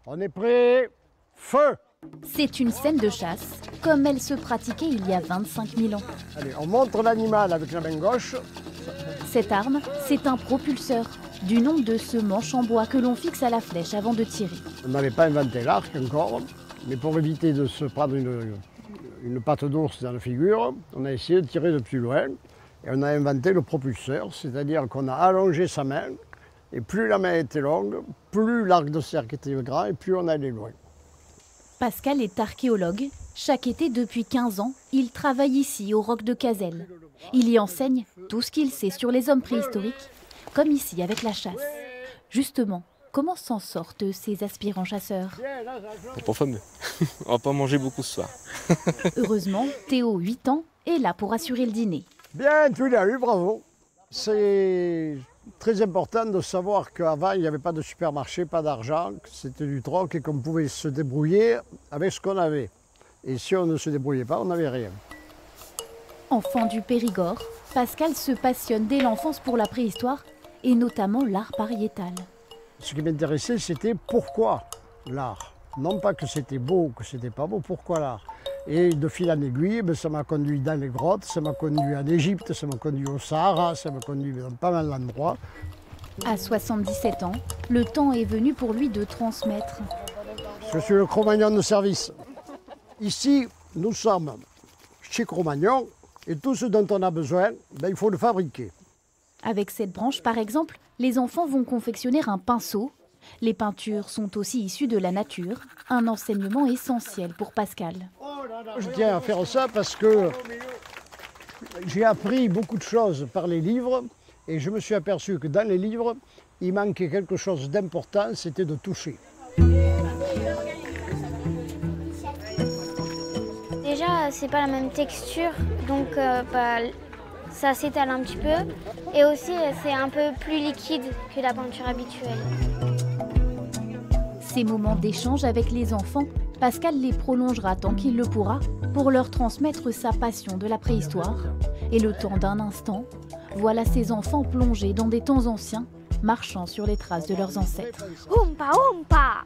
On est prêt. Feu! C'est une scène de chasse, comme elle se pratiquait il y a 25 000 ans. Allez, on montre l'animal avec la main gauche. Cette arme, c'est un propulseur, du nom de ce manche en bois que l'on fixe à la flèche avant de tirer. On n'avait pas inventé l'arc encore, mais pour éviter de se prendre une patte d'ours dans la figure, on a essayé de tirer de plus loin et on a inventé le propulseur, c'est-à-dire qu'on a allongé sa main et plus la main était longue, plus l'arc de cercle était grand et plus on allait loin. Pascal est archéologue. Chaque été depuis 15 ans, il travaille ici au roc de Cazelles. Il y enseigne tout ce qu'il sait sur les hommes préhistoriques, comme ici avec la chasse. Justement, comment s'en sortent ces aspirants chasseurs? Pas fameux. On va pas manger beaucoup ce soir. Heureusement, Théo, 8 ans, est là pour assurer le dîner. Bien, tu l'as eu, bravo. C'est très important de savoir qu'avant, il n'y avait pas de supermarché, pas d'argent, que c'était du troc et qu'on pouvait se débrouiller avec ce qu'on avait. Et si on ne se débrouillait pas, on n'avait rien. Enfant du Périgord, Pascal se passionne dès l'enfance pour la préhistoire et notamment l'art pariétal. Ce qui m'intéressait, c'était pourquoi l'art. Non pas que c'était beau ou que c'était pas beau, pourquoi l'art. Et de fil en aiguille, ça m'a conduit dans les grottes, ça m'a conduit en Égypte, ça m'a conduit au Sahara, ça m'a conduit dans pas mal d'endroits. À 77 ans, le temps est venu pour lui de transmettre. Je suis le Cro-Magnon de service. Ici, nous sommes chez Cro-Magnon et tout ce dont on a besoin, il faut le fabriquer. Avec cette branche, par exemple, les enfants vont confectionner un pinceau. Les peintures sont aussi issues de la nature, un enseignement essentiel pour Pascal. Je tiens à faire ça parce que j'ai appris beaucoup de choses par les livres et je me suis aperçu que dans les livres, il manquait quelque chose d'important, c'était de toucher. Déjà, c'est pas la même texture, donc ça s'étale un petit peu. Et aussi, c'est un peu plus liquide que la peinture habituelle. Ces moments d'échange avec les enfants, Pascal les prolongera tant qu'il le pourra pour leur transmettre sa passion de la préhistoire. Et le temps d'un instant, voilà ces enfants plongés dans des temps anciens, marchant sur les traces de leurs ancêtres. Oompa, oompa!